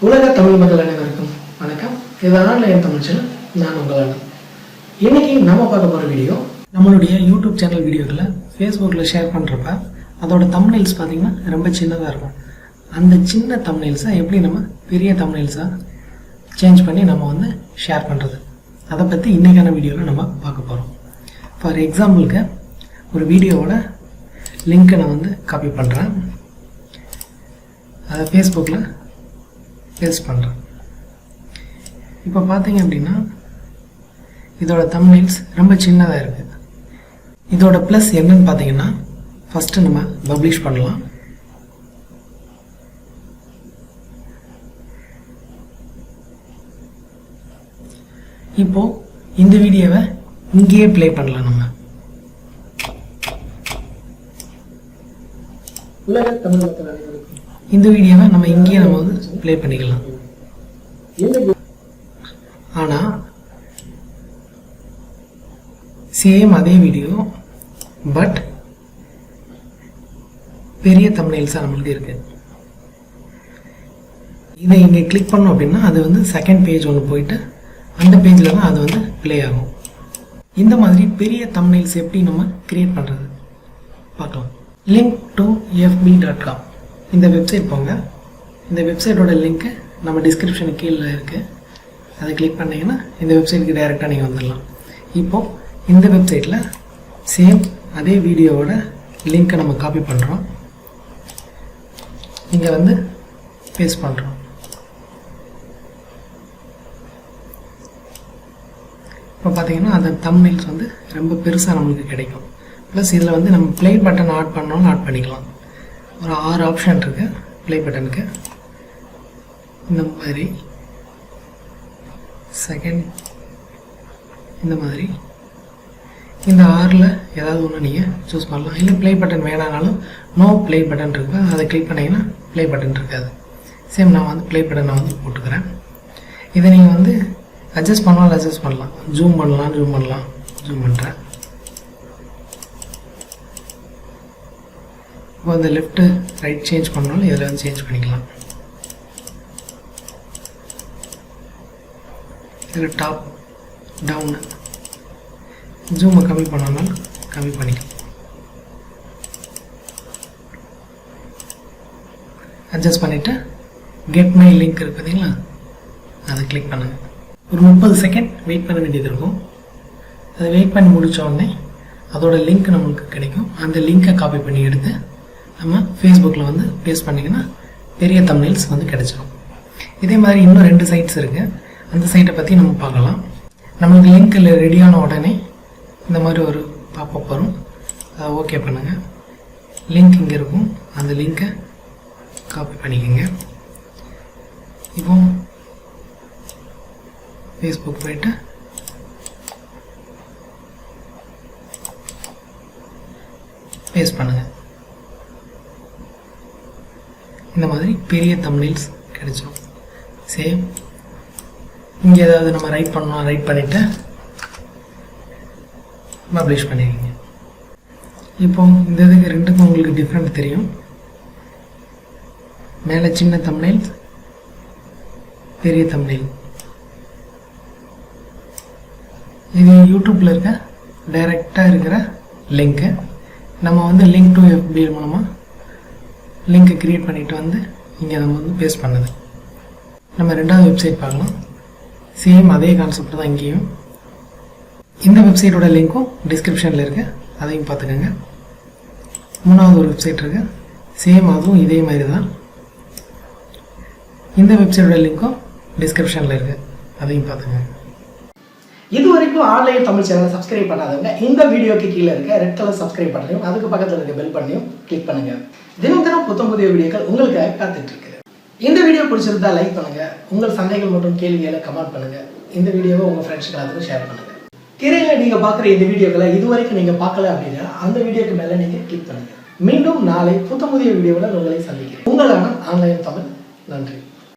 உலக தமிழ் மக்கள் அனைவருக்கும் வணக்கம். இது ஆன்லைன் தமிழ் சேனல். நான் உங்களான இன்னைக்கு நம்ம பார்க்க போகிற வீடியோ நம்மளுடைய யூடியூப் சேனல் வீடியோக்களை ஃபேஸ்புக்கில் ஷேர் பண்ணுறப்ப அதோட தம்ப்நெயில்ஸ் பார்த்திங்கன்னா ரொம்ப சின்னதாக இருக்கும். அந்த சின்ன தம்ப்நெயில்ஸை எப்படி நம்ம பெரிய தம்ப்நெயில்ஸாக சேஞ்ச் பண்ணி நம்ம ஷேர் பண்ணுறது, அதை பற்றி இன்றைக்கான வீடியோவில் நம்ம பார்க்க போகிறோம். ஃபார் எக்ஸாம்பிளுக்கு ஒரு வீடியோவோட லிங்க்கை நான் காப்பி பண்ணுறேன், அதை ஃபேஸ்புக்கில் பேஸ்ட் பண்ணுறேன். இப்போ பார்த்தீங்க அப்படின்னா இதோட தம்ப்நெயில்ஸ் ரொம்ப சின்னதாக இருக்குது. இதோட ப்ளஸ் என்னன்னு பார்த்தீங்கன்னா, ஃபஸ்ட்டு நம்ம பப்ளிஷ் பண்ணலாம். இப்போது இந்த வீடியோவை இங்கேயே ப்ளே பண்ணலாம். நம்ம உலக தமிழ் மக்கள் அனைவருக்கும் இந்த வீடியோவை நம்ம இங்கேயே ப்ளே பண்ணிக்கலாம். ஆனால் சேம் அதே வீடியோ பட் பெரிய தம்ப்நெயில்ஸாக நம்மளுக்கு இருக்கு. இதை இங்கே கிளிக் பண்ணோம் அப்படின்னா அது செகண்ட் பேஜ் ஒன்று போயிட்டு அந்த பேஜில் தான் அது ப்ளே ஆகும். இந்த மாதிரி பெரிய தம்ப்நெயில்ஸ் எப்படி நம்ம கிரியேட் பண்ணுறது பார்க்கலாம். link2fb.com இந்த வெப்சைட் போங்க. இந்த வெப்சைட்டோட லிங்க்கு நம்ம டிஸ்கிரிப்ஷனுக்கு கீழே இருக்குது. அதை கிளிக் பண்ணிங்கன்னா இந்த வெப்சைட்டுக்கு டைரெக்டாக நீங்கள் வந்துடலாம். இப்போது இந்த வெப்சைட்டில் சேம் அதே வீடியோவோட லிங்க்கை நம்ம காப்பி பண்ணுறோம், இங்கே பேஸ்ட் பண்ணுறோம். இப்போ பார்த்தீங்கன்னா அந்த தம்ப்நெயில்ஸ் ரொம்ப பெருசாக நம்மளுக்கு கிடைக்கும். ப்ளஸ் இதில் நம்ம ப்ளே பட்டன் ஆட் பண்ணோன்னு ஆட் பண்ணிக்கலாம். ஒரு 6 ஆப்ஷன் இருக்குது ப்ளே பட்டனுக்கு. இந்த மாதிரி செகண்ட், இந்த மாதிரி இந்த 6ல் ஏதாவது ஒன்று நீங்கள் சூஸ் பண்ணலாம். இல்லை ப்ளே பட்டன் வேணானாலும் நோ ப்ளே பட்டன் இருக்கு, அதை கிளிக் பண்ணிங்கன்னா ப்ளே பட்டன் இருக்காது. சேம் நான் ப்ளே பட்டன் போட்டுக்கிறேன். இதை நீங்கள் அட்ஜஸ்ட் பண்ணாலும் அட்ஜஸ்ட் பண்ணலாம், ஜூம் பண்ணலாம். ஜூம் பண்ணுறேன். இப்போ அந்த லெஃப்ட்டு ரைட் சேஞ்ச் பண்ணாலும் இதில் சேஞ்ச் பண்ணிக்கலாம். இதில் டாப் டவுனு ஜூமை கம்மி பண்ணாலும் கம்மி பண்ணிக்கலாம். அட்ஜஸ்ட் பண்ணிவிட்டு கெட் மை லிங்க் இருக்குது பார்த்தீங்களா, அதை கிளிக் பண்ணுங்கள். ஒரு 30 செகண்ட் வெயிட் பண்ண வேண்டியது இருக்கும். அதை வெயிட் பண்ணி முடித்த உடனே அதோட லிங்க் நம்மளுக்கு கிடைக்கும். அந்த லிங்க்கை காப்பி பண்ணி எடுத்து நம்ம ஃபேஸ்புக்கில் பேஸ்ட் பண்ணிங்கன்னா பெரிய தம்ப்நெயில்ஸ் கிடச்சிடும். இதே மாதிரி இன்னும் 2 சைட்ஸ் இருக்குது. அந்த சைட்டை பற்றி நம்ம பார்க்கலாம். நம்மளுக்கு லிங்க்கில் ரெடியான உடனே இந்த மாதிரி ஒரு பாப்பப் வரும், அதை ஓகே பண்ணுங்கள். லிங்க் இங்கே இருக்கும், அந்த லிங்க்கை காப்பி பண்ணிக்கோங்க. இப்போ ஃபேஸ்புக் போய்ட்டு பேஸ்ட் பண்ணுங்கள். இந்த மாதிரி பெரிய தம்ப்நெயில்ஸ் கிடைச்சிடும். சேம் இங்கே ஏதாவது நம்ம ரைட் பண்ணலாம், ரைட் பண்ணிவிட்டு பப்ளிஷ் பண்ணிடுங்க. இப்போ இந்த இதுக்கு ரெண்டுக்கும் உங்களுக்கு டிஃப்ரெண்ட் தெரியும். மேலே சின்ன தம்ப்நெயில்ஸ், பெரிய தம்ப்நெயில். இது யூடியூப்பில் இருக்க டைரெக்டாக இருக்கிற லிங்க்கு. நம்ம link2fb மூலமாக லிங்க்கை க்ரியேட் பண்ணிவிட்டு இங்கே நம்ம பேஸ்ட் பண்ணுது. நம்ம 2வது வெப்சைட் பார்க்கலாம். சேம் அதே கான்செப்ட் தான் இங்கேயும். இந்த வெப்சைட்டோட லிங்க்கும் டிஸ்கிரிப்ஷனில் இருக்குது, அதையும் பார்த்துக்கோங்க. 3வது ஒரு வெப்சைட் இருக்குது, சேம் அதுவும் இதே மாதிரி தான். இந்த வெப்சைட்டோட லிங்க்கும் டிஸ்கிரிப்ஷனில் இருக்குது, அதையும் பார்த்துக்கோங்க. இது வரைக்கும் ஆன்லைன் தமிழ் சேனலை சப்ஸ்கிரைப் பண்ணாதவங்க இந்த வீடியோக்கு கீழே இருக்க ரெட் கலர் சப்ஸ்கிரைப் பண்ணையும் அதுக்கு பக்கத்தில் இருக்க பெல் பண்ணியும் கிளிக் பண்ணுங்க. தினம் புத்தம் புதிய வீடியோக்கள் உங்களுக்காக காத்துட்டு இருக்கு. இந்த வீடியோ பிடிச்சிருந்தா லைக் பண்ணுங்க, உங்கள் சந்தேகங்கள் மற்றும் கேள்விகளை கமெண்ட் பண்ணுங்க. இந்த வீடியோவை உங்க ஃப்ரெண்ட்ஸ்க்கு எல்லாத்துக்கும் ஷேர் பண்ணுங்க. திரையில நீங்க பார்க்குற இந்த வீடியோக்களை இதுவரைக்கும் நீங்க பார்க்கல அப்படின்னா அந்த வீடியோக்கு மேல நீங்க கிளிக் பண்ணுங்க. மீண்டும் நாளை புத்தம் புதிய வீடியோவில் உங்களை சந்திக்கிறேன். உங்களான ஆன்லைன் தமிழ். நன்றி.